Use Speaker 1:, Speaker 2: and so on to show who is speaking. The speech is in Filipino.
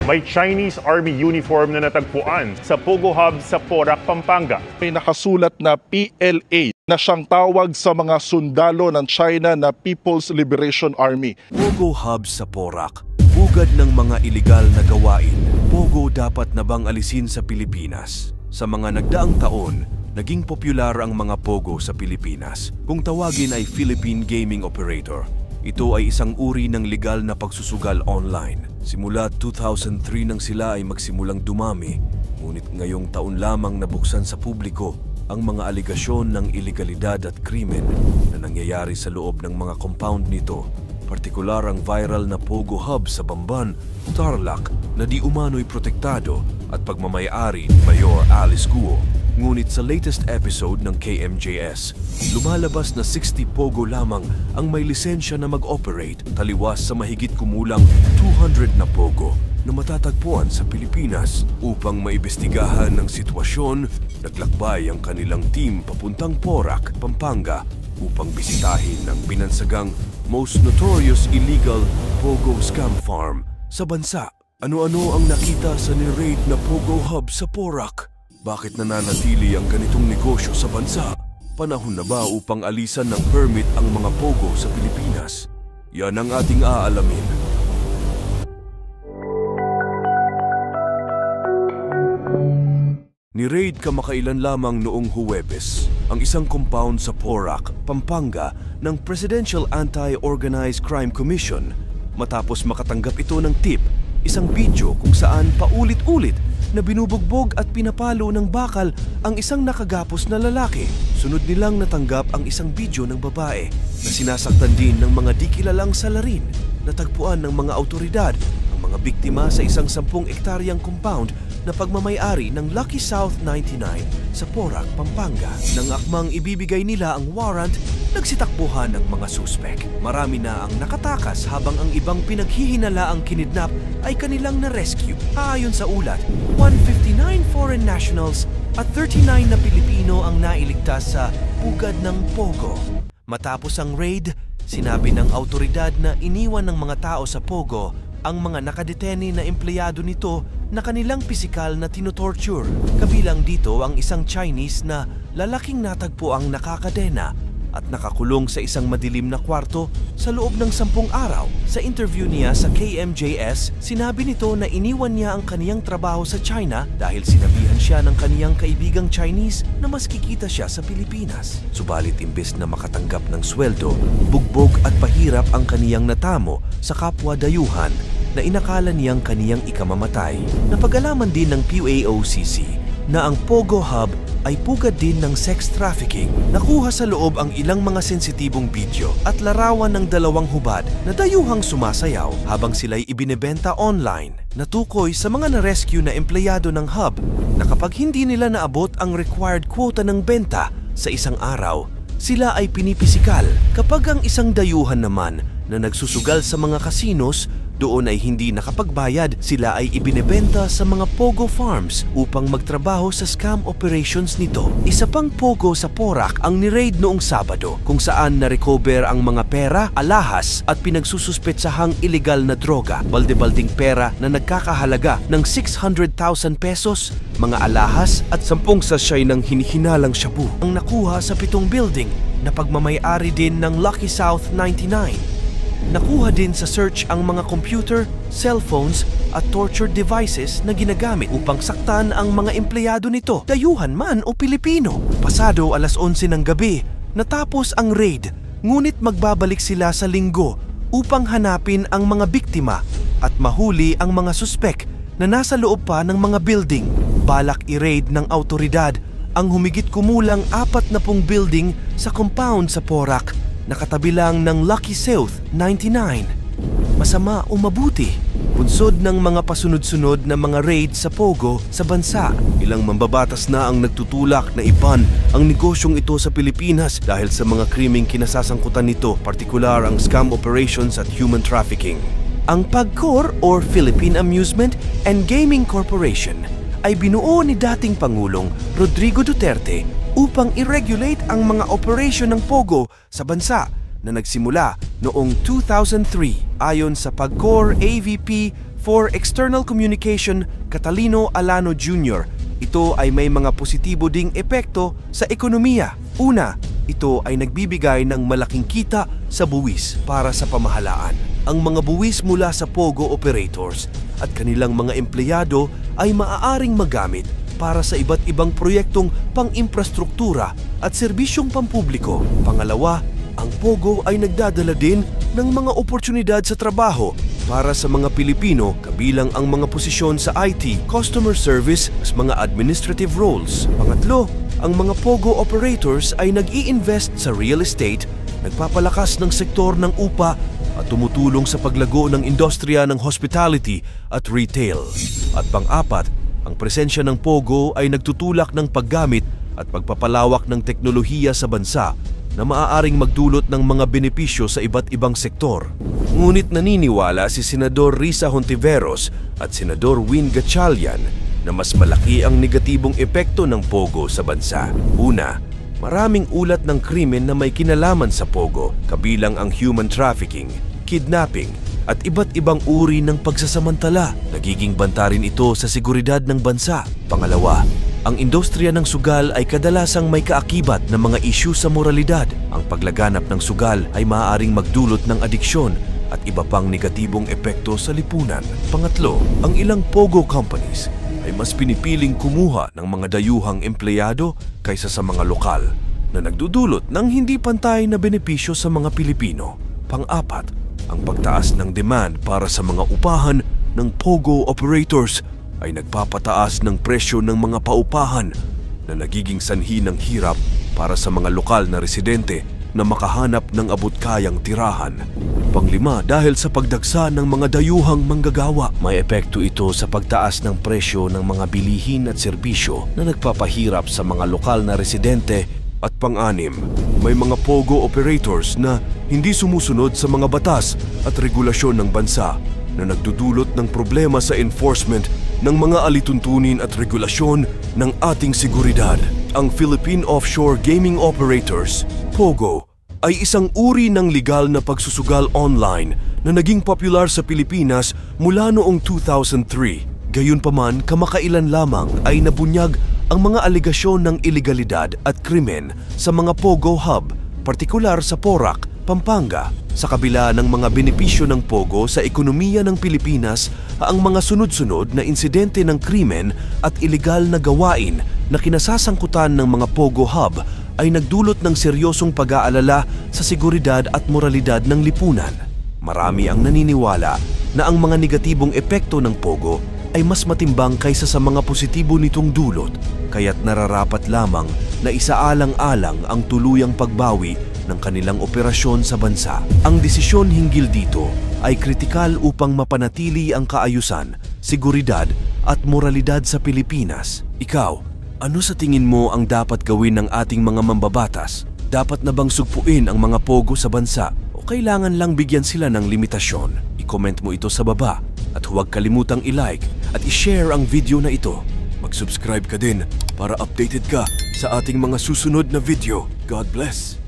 Speaker 1: May Chinese Army uniform na natagpuan sa Pogo Hub sa Porac, Pampanga.
Speaker 2: May nakasulat na PLA na siyang tawag sa mga sundalo ng China na People's Liberation Army.
Speaker 3: Pogo Hub sa Porac, bugad ng mga iligal na gawain. Pogo dapat na bang alisin sa Pilipinas? Sa mga nagdaang taon, naging popular ang mga Pogo sa Pilipinas. Kung tawagin ay Philippine Gaming Operator. Ito ay isang uri ng legal na pagsusugal online. Simula 2003 nang sila ay magsimulang dumami, ngunit ngayong taon lamang nabuksan sa publiko ang mga aligasyon ng ilegalidad at krimen na nangyayari sa loob ng mga compound nito. Partikular ang viral na Pogo Hub sa Bamban, Tarlac na di umano'y protektado at pagmamayari ni Mayor Alice Guo. Ngunit sa latest episode ng KMJS, lumalabas na 60 Pogo lamang ang may lisensya na mag-operate taliwas sa mahigit kumulang 200 na Pogo na matatagpuan sa Pilipinas. Upang maimbestigahan ng sitwasyon, naglakbay ang kanilang team papuntang Porac, Pampanga upang bisitahin ang binansagang most notorious illegal Pogo scam farm sa bansa. Ano-ano ang nakita sa ni-raid na Pogo Hub sa Porac? Bakit nananatili ang ganitong negosyo sa bansa? Panahon na ba upang alisan ng permit ang mga Pogo sa Pilipinas? Yan ang ating aalamin. Ni-raid kamakailan lamang noong Huwebes ang isang compound sa Porac, Pampanga ng Presidential Anti-Organized Crime Commission matapos makatanggap ito ng tip, isang video kung saan paulit-ulit na binubugbog at pinapalo ng bakal ang isang nakagapos na lalaki. Sunod nilang natanggap ang isang video ng babae na sinasaktan din ng mga di kilalang salarin. Natagpuan ng mga autoridad ang mga biktima sa isang 10 ektaryang compound na pagmamayari ng Lucky South 99 sa Porac, Pampanga. Nang akmang ibibigay nila ang warrant, nagsitakbuhan ang mga suspek. Marami na ang nakatakas habang ang ibang pinaghihinalaang kinidnap ay kanilang na-rescue. Ayon sa ulat, 159 foreign nationals at 39 na Pilipino ang nailigtas sa pugad ng Pogo. Matapos ang raid, sinabi ng autoridad na iniwan ng mga tao sa Pogo ang mga nakadeteni na empleyado nito na kanilang pisikal na tinotorture. Kabilang dito ang isang Chinese na lalaking natagpo ang nakakadena at nakakulong sa isang madilim na kwarto sa loob ng 10 araw. Sa interview niya sa KMJS, sinabi nito na iniwan niya ang kaniyang trabaho sa China dahil sinabihan siya ng kaniyang kaibigang Chinese na mas kikita siya sa Pilipinas. Subalit imbes na makatanggap ng sweldo, bugbog at pahirap ang kaniyang natamo sa kapwa dayuhan na inakala niyang kaniyang ikamamatay. Napag-alaman din ng PUAOCC na ang Pogo Hub ay pugad din ng sex trafficking. Nakuha sa loob ang ilang mga sensitibong video at larawan ng 2 hubad na dayuhang sumasayaw habang sila'y ibinebenta online. Natukoy sa mga na-rescue na empleyado ng hub na kapag hindi nila naabot ang required quota ng benta sa isang araw, sila ay pinipisikal. Kapag ang isang dayuhan naman na nagsusugal sa mga casinos, doon ay hindi nakapagbayad, sila ay ibinebenta sa mga Pogo farms upang magtrabaho sa scam operations nito. Isa pang Pogo sa Porac ang ni-raid noong Sabado kung saan na-recover ang mga pera, alahas at pinagsususpetsahang ilegal na droga. Balde-balding pera na nagkakahalaga ng 600,000 pesos, mga alahas at 10 sachet ng hinihinalang shabu ang nakuha sa 7 building na pagmamayari din ng Lucky South 99. Nakuha din sa search ang mga computer, cellphones at torture devices na ginagamit upang saktan ang mga empleyado nito, dayuhan man o Pilipino. Pasado alas 11 ng gabi, natapos ang raid, ngunit magbabalik sila sa Linggo upang hanapin ang mga biktima at mahuli ang mga suspek na nasa loob pa ng mga building. Balak i-raid ng autoridad ang humigit kumulang 40 building sa compound sa Porac, nakatabi lang ng Lucky South 99. Masama o mabuti, bunsod ng mga pasunod-sunod na mga raid sa Pogo sa bansa. Ilang mambabatas na ang nagtutulak na iban ang negosyong ito sa Pilipinas dahil sa mga krimeng kinasasangkutan nito, partikular ang scam operations at human trafficking. Ang PAGCOR or Philippine Amusement and Gaming Corporation ay binuo ni dating Pangulong Rodrigo Duterte upang i-regulate ang mga operasyon ng Pogo sa bansa na nagsimula noong 2003. Ayon sa PAGCOR AVP For External Communication, Catalino Alano Jr., ito ay may mga positibo ding epekto sa ekonomiya. Una, ito ay nagbibigay ng malaking kita sa buwis para sa pamahalaan. Ang mga buwis mula sa POGO operators at kanilang mga empleyado ay maaaring magamit para sa iba't ibang proyektong pang-infrastruktura at serbisyong pampubliko. Pangalawa, ang POGO ay nagdadala din ng mga oportunidad sa trabaho para sa mga Pilipino, kabilang ang mga posisyon sa IT, customer service, at mga administrative roles. Pangatlo, ang mga POGO operators ay nag-i-invest sa real estate, nagpapalakas ng sektor ng upa at tumutulong sa paglago ng industriya ng hospitality at retail. At pang-apat, ang presensya ng POGO ay nagtutulak ng paggamit at pagpapalawak ng teknolohiya sa bansa na maaaring magdulot ng mga benepisyo sa iba't ibang sektor. Ngunit naniniwala si Senador Risa Hontiveros at Senador Win Gatchalian na mas malaki ang negatibong epekto ng POGO sa bansa. Una, maraming ulat ng krimen na may kinalaman sa POGO, kabilang ang human trafficking, kidnapping, at iba't ibang uri ng pagsasamantala. Nagiging banta rin ito sa seguridad ng bansa. Pangalawa, ang industriya ng sugal ay kadalasang may kaakibat ng mga isyu sa moralidad. Ang paglaganap ng sugal ay maaaring magdulot ng adiksyon at iba pang negatibong epekto sa lipunan. Pangatlo, ang ilang POGO companies ay mas pinipiling kumuha ng mga dayuhang empleyado kaysa sa mga lokal na nagdudulot ng hindi pantay na benepisyo sa mga Pilipino. Pang-apat, ang pagtaas ng demand para sa mga upahan ng POGO operators ay nagpapataas ng presyo ng mga paupahan na nagiging sanhi ng hirap para sa mga lokal na residente na makahanap ng abot-kayang tirahan. Panglima, dahil sa pagdagsa ng mga dayuhang manggagawa, may epekto ito sa pagtaas ng presyo ng mga bilihin at serbisyo na nagpapahirap sa mga lokal na residente. At pang-anim, may mga POGO operators na hindi sumusunod sa mga batas at regulasyon ng bansa na nagdudulot ng problema sa enforcement ng mga alituntunin at regulasyon ng ating seguridad. Ang Philippine Offshore Gaming Operators, POGO, ay isang uri ng legal na pagsusugal online na naging popular sa Pilipinas mula noong 2003. Gayunpaman, kamakailan lamang ay nabunyag ang mga alegasyon ng ilegalidad at krimen sa mga POGO hub, partikular sa Porac, Pampanga. Sa kabila ng mga benepisyo ng POGO sa ekonomiya ng Pilipinas, ang mga sunod-sunod na insidente ng krimen at ilegal na gawain na kinasasangkutan ng mga POGO hub ay nagdulot ng seryosong pag-aalala sa seguridad at moralidad ng lipunan. Marami ang naniniwala na ang mga negatibong epekto ng POGO ay mas matimbang kaysa sa mga positibo nitong dulot, kaya't nararapat lamang na isaalang-alang ang tuluyang pagbawi ng kanilang operasyon sa bansa. Ang desisyon hinggil dito ay kritikal upang mapanatili ang kaayusan, seguridad at moralidad sa Pilipinas. Ikaw, ano sa tingin mo ang dapat gawin ng ating mga mambabatas? Dapat na bang sugpuin ang mga POGO sa bansa o kailangan lang bigyan sila ng limitasyon? I-comment mo ito sa baba at huwag kalimutang i-like at i-share ang video na ito. Mag-subscribe ka din para updated ka sa ating mga susunod na video. God bless!